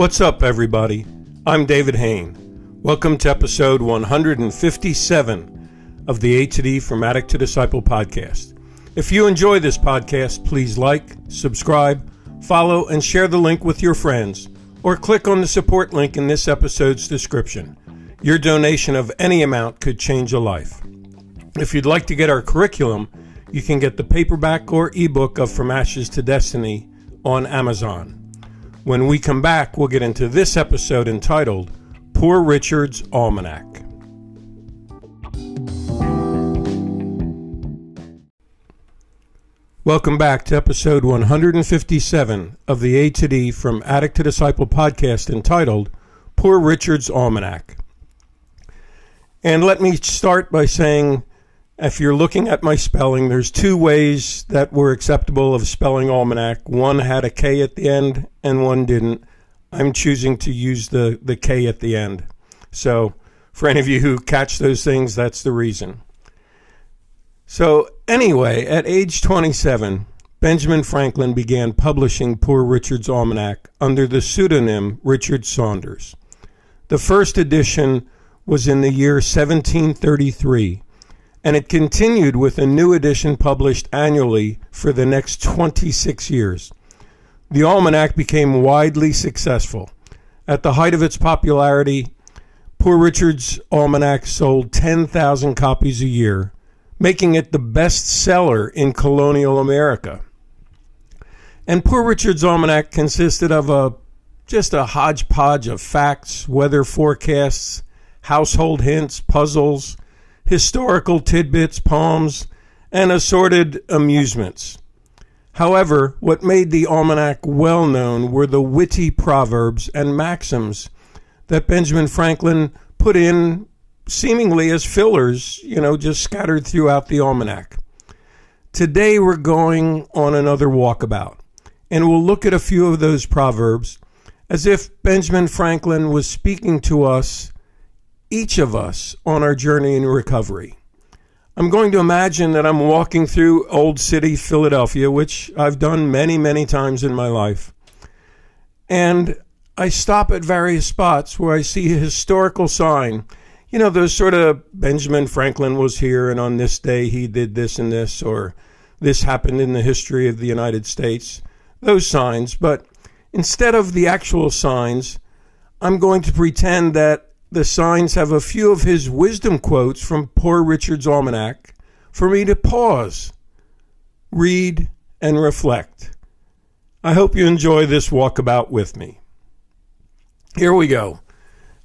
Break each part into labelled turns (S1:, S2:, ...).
S1: What's up, everybody? I'm David Hain. Welcome to episode 157 of the A to D From Addict to Disciple podcast. If you enjoy this podcast, please like, subscribe, follow, and share the link with your friends, or click on the support link in this episode's description. Your donation of any amount could change a life. If you'd like to get our curriculum, you can get the paperback or ebook of From Ashes to Destiny on Amazon. When we come back, we'll get into this episode entitled Poor Richard's Almanack. Welcome back to episode 157 of the A to D From Addict to Disciple podcast entitled Poor Richard's Almanack. And let me start by saying, if you're looking at my spelling, there's two ways that were acceptable of spelling almanac. One had a K at the end and one didn't. I'm choosing to use the K at the end. So for any of you who catch those things, that's the reason. So anyway, at age 27, Benjamin Franklin began publishing Poor Richard's Almanack under the pseudonym Richard Saunders. The first edition was in the year 1733. And it continued with a new edition published annually for the next 26 years. The almanac became widely successful. At the height of its popularity, Poor Richard's Almanack sold 10,000 copies a year, making it the best seller in colonial America. And Poor Richard's Almanack consisted of just a hodgepodge of facts, weather forecasts, household hints, puzzles, historical tidbits, poems, and assorted amusements. However, what made the almanac well known were the witty proverbs and maxims that Benjamin Franklin put in seemingly as fillers, just scattered throughout the almanac. Today we're going on another walkabout, and we'll look at a few of those proverbs as if Benjamin Franklin was speaking to us, each of us, on our journey in recovery. I'm going to imagine that I'm walking through Old City, Philadelphia, which I've done many, many times in my life. And I stop at various spots where I see a historical sign. Those sort of Benjamin Franklin was here and on this day he did this and this, or this happened in the history of the United States. Those signs. But instead of the actual signs, I'm going to pretend that the signs have a few of his wisdom quotes from Poor Richard's Almanack for me to pause, read, and reflect. I hope you enjoy this walkabout with me. Here we go.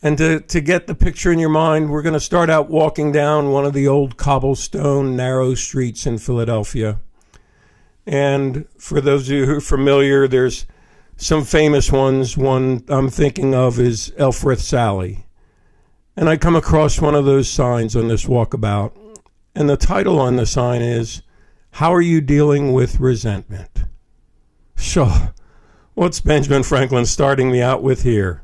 S1: And to get the picture in your mind, we're going to start out walking down one of the old cobblestone narrow streets in Philadelphia. And for those of you who are familiar, there's some famous ones. One I'm thinking of is Elfreth's Alley. And I come across one of those signs on this walkabout, and the title on the sign is, How Are You Dealing with Resentment? So, what's Benjamin Franklin starting me out with here?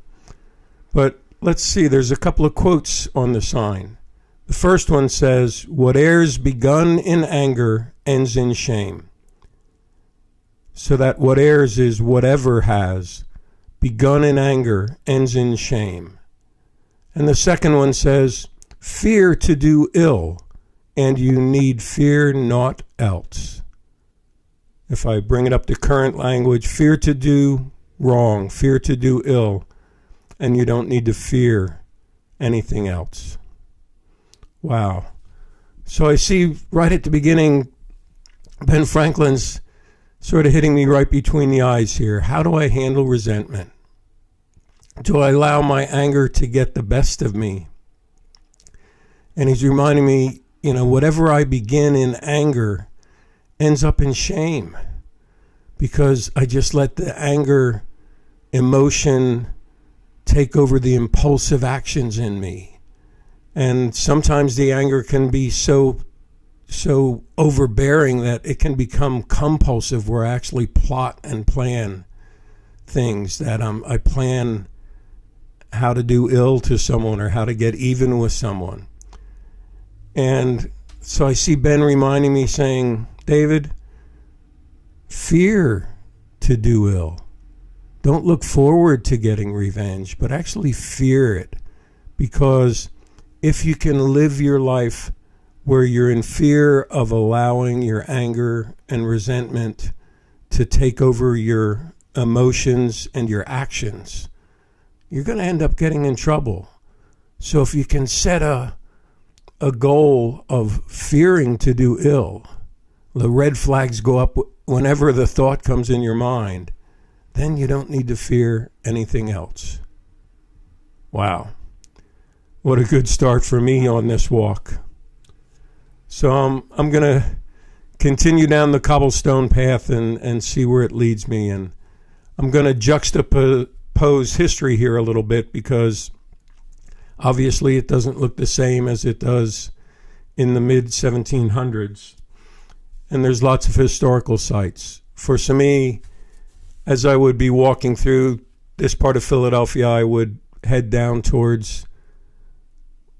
S1: But let's see, there's a couple of quotes on the sign. The first one says, Whate'er's begun in anger ends in shame. So that whate'er's is whatever has begun in anger ends in shame. And the second one says, Fear to do ill, and you need fear naught else. If I bring it up to current language, fear to do wrong, fear to do ill, and you don't need to fear anything else. Wow. So I see right at the beginning, Ben Franklin's sort of hitting me right between the eyes here. How do I handle resentment? Do I allow my anger to get the best of me? And he's reminding me, whatever I begin in anger ends up in shame, because I just let the anger emotion take over the impulsive actions in me. And sometimes the anger can be so overbearing that it can become compulsive, where I actually plot and plan things that I plan how to do ill to someone or how to get even with someone. And so I see Ben reminding me, saying, David, fear to do ill. Don't look forward to getting revenge, but actually fear it. Because if you can live your life where you're in fear of allowing your anger and resentment to take over your emotions and your actions, you're going to end up getting in trouble. So if you can set a goal of fearing to do ill, the red flags go up whenever the thought comes in your mind, then you don't need to fear anything else. Wow. What a good start for me on this walk. So I'm going to continue down the cobblestone path and see where it leads me. And I'm going to juxtapose history here a little bit, because obviously it doesn't look the same as it does in the mid-1700s. And there's lots of historical sites. For me, as I would be walking through this part of Philadelphia, I would head down towards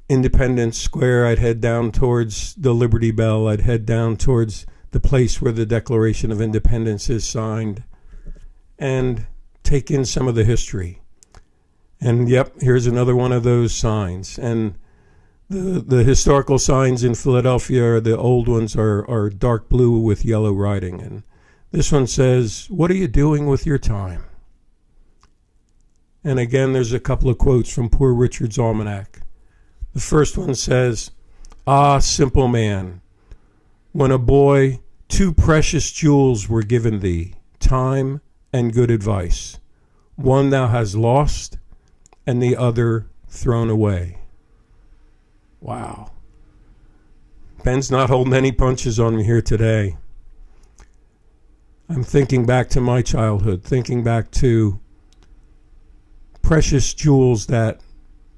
S1: Independence Square. I'd head down towards the Liberty Bell. I'd head down towards the place where the Declaration of Independence is signed, and take in some of the history. And yep, here's another one of those signs. And the historical signs in Philadelphia, the old ones, are dark blue with yellow writing. And this one says, "What are you doing with your time?" And again, there's a couple of quotes from Poor Richard's Almanack. The first one says, "Ah, simple man, when a boy, 2 precious jewels were given thee, time and good advice. One thou hast lost, and the other thrown away." Wow. Ben's not holding any punches on me here today. I'm thinking back to my childhood, thinking back to precious jewels that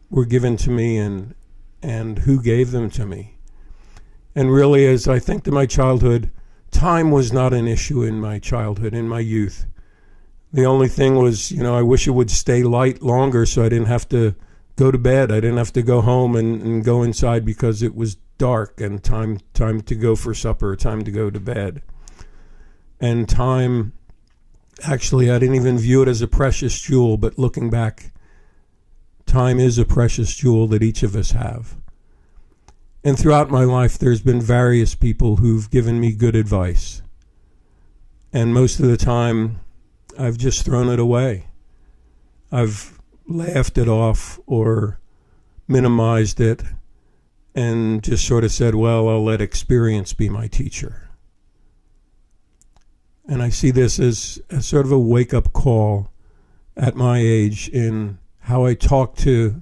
S1: were given to me and who gave them to me. And really, as I think to my childhood, time was not an issue in my childhood, in my youth. The only thing was, I wish it would stay light longer so I didn't have to go to bed. I didn't have to go home and go inside because it was dark and time to go for supper, time to go to bed. And time, actually, I didn't even view it as a precious jewel, but looking back, time is a precious jewel that each of us have. And throughout my life, there's been various people who've given me good advice. And most of the time, I've just thrown it away. I've laughed it off or minimized it and just sort of said, well, I'll let experience be my teacher. And I see this as sort of a wake-up call at my age in how I talk to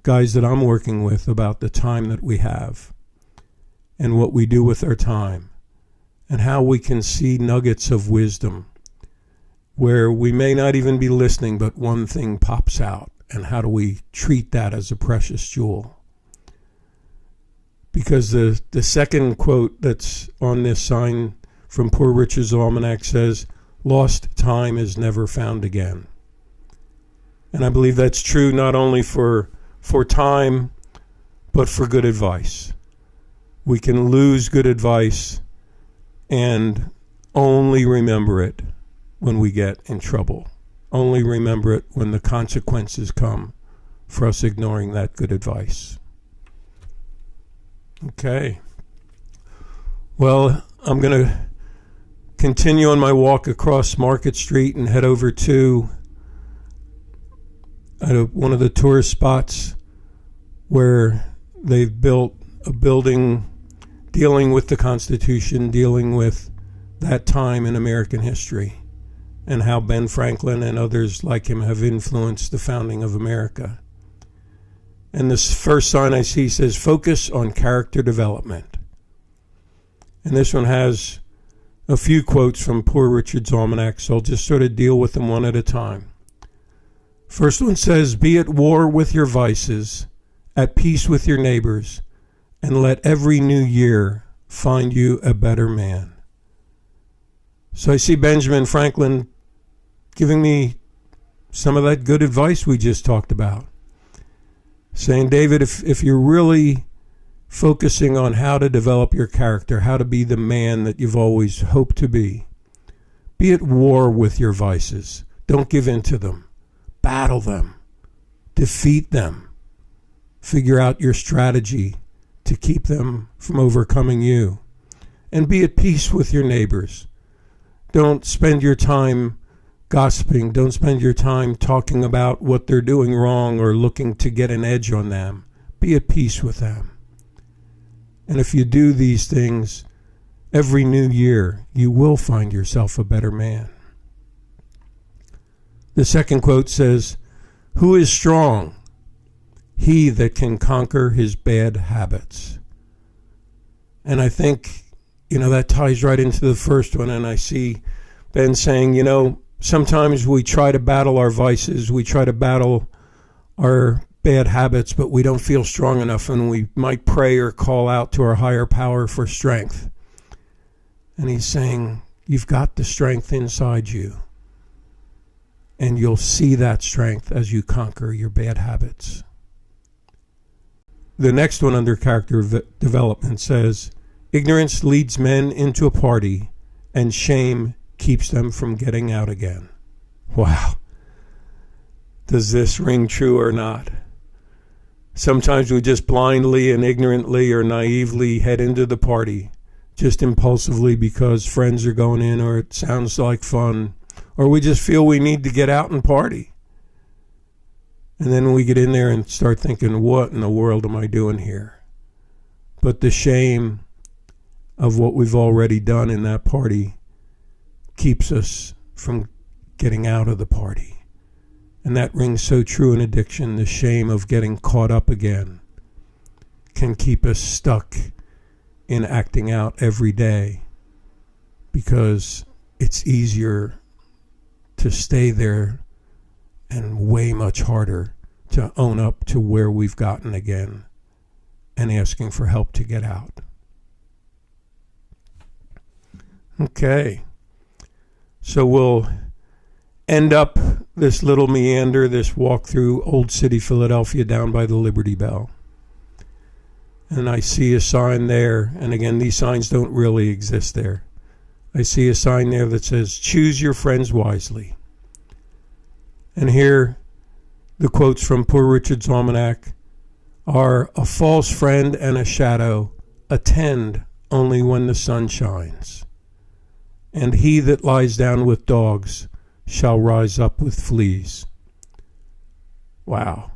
S1: guys that I'm working with about the time that we have and what we do with our time, and how we can see nuggets of wisdom where we may not even be listening, but one thing pops out, and how do we treat that as a precious jewel? Because the second quote that's on this sign from Poor Richard's Almanack says, "Lost time is never found again." And I believe that's true not only for time, but for good advice. We can lose good advice and only remember it when we get in trouble. Only remember it when the consequences come for us ignoring that good advice. Okay. Well, I'm going to continue on my walk across Market Street and head over to one of the tourist spots where they've built a building dealing with the Constitution, dealing with that time in American history, and how Ben Franklin and others like him have influenced the founding of America. And this first sign I see says, "Focus on character development." And this one has a few quotes from Poor Richard's Almanack, so I'll just sort of deal with them one at a time. First one says, "Be at war with your vices, at peace with your neighbors, and let every new year find you a better man." So I see Benjamin Franklin giving me some of that good advice we just talked about. Saying, David, if you're really focusing on how to develop your character, how to be the man that you've always hoped to be at war with your vices. Don't give in to them. Battle them. Defeat them. Figure out your strategy to keep them from overcoming you. And be at peace with your neighbors. Don't spend your time gossiping. Don't spend your time talking about what they're doing wrong or looking to get an edge on them. Be at peace with them. And if you do these things every new year, you will find yourself a better man. The second quote says, "Who is strong? He that can conquer his bad habits." And I think, that ties right into the first one. And I see Ben saying, sometimes we try to battle our vices, we try to battle our bad habits, but we don't feel strong enough, and we might pray or call out to our higher power for strength. And he's saying, you've got the strength inside you, and you'll see that strength as you conquer your bad habits. The next one under character development says, "Ignorance leads men into a party, and shame keeps them from getting out again." Wow. Does this ring true or not? Sometimes we just blindly and ignorantly or naively head into the party, just impulsively because friends are going in or it sounds like fun, or we just feel we need to get out and party. And then we get in there and start thinking, what in the world am I doing here? But the shame of what we've already done in that party keeps us from getting out of the party. And that rings so true in addiction. The shame of getting caught up again can keep us stuck in acting out every day, because it's easier to stay there and way much harder to own up to where we've gotten again and asking for help to get out. Okay. So we'll end up this little meander, this walk through Old City, Philadelphia, down by the Liberty Bell. And I see a sign there, and again, these signs don't really exist there. I see a sign there that says, "Choose your friends wisely." And here, the quotes from Poor Richard's Almanack are, "A false friend and a shadow attend only when the sun shines. And he that lies down with dogs shall rise up with fleas." Wow.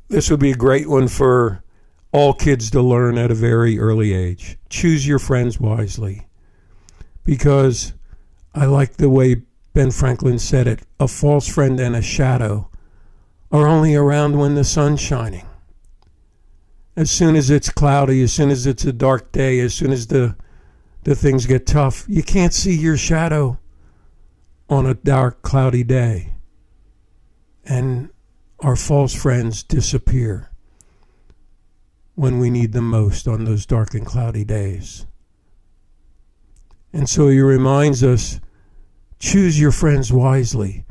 S1: This would be a great one for all kids to learn at a very early age. Choose your friends wisely. Because I like the way Ben Franklin said it, a false friend and a shadow are only around when the sun's shining. As soon as it's cloudy, as soon as it's a dark day, as soon as the things get tough, you can't see your shadow on a dark, cloudy day. And our false friends disappear when we need them most on those dark and cloudy days. And so he reminds us, choose your friends wisely.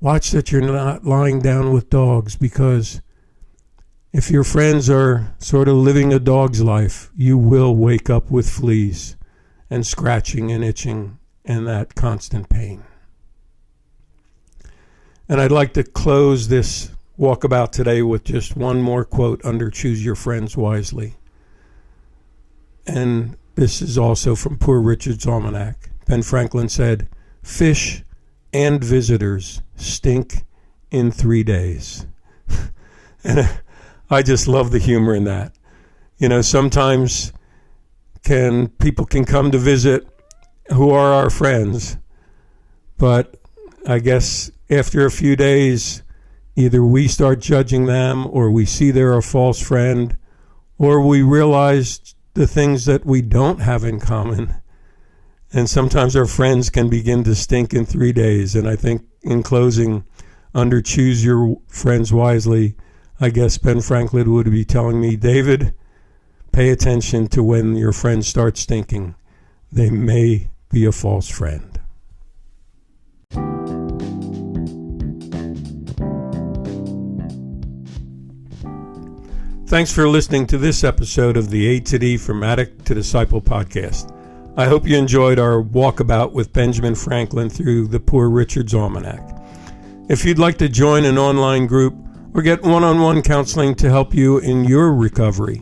S1: Watch that you're not lying down with dogs, because if your friends are sort of living a dog's life, you will wake up with fleas and scratching and itching and that constant pain. And I'd like to close this walkabout today with just one more quote under Choose Your Friends Wisely. And this is also from Poor Richard's Almanack. Ben Franklin said, "Fish and visitors stink in 3 days." And I just love the humor in that. Sometimes people can come to visit who are our friends, but I guess after a few days, either we start judging them, or we see they're a false friend, or we realize the things that we don't have in common. And sometimes our friends can begin to stink in 3 days. And I think in closing, under Choose Your Friends Wisely, I guess Ben Franklin would be telling me, David, pay attention to when your friends start stinking. They may be a false friend. Thanks for listening to this episode of the A to D From Addict to Disciple podcast. I hope you enjoyed our walkabout with Benjamin Franklin through the Poor Richard's Almanack. If you'd like to join an online group or get one-on-one counseling to help you in your recovery,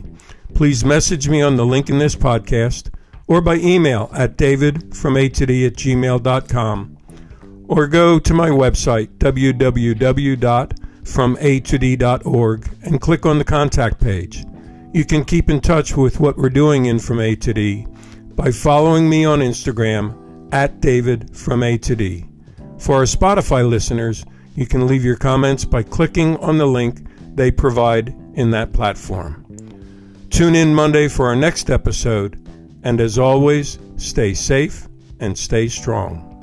S1: please message me on the link in this podcast or by email at davidfromatod@gmail.com, or go to my website, www.fromatod.org, and click on the contact page. You can keep in touch with what we're doing in From A to D by following me on Instagram at davidfromatod. For our Spotify listeners, you can leave your comments by clicking on the link they provide in that platform. Tune in Monday for our next episode, and as always, stay safe and stay strong.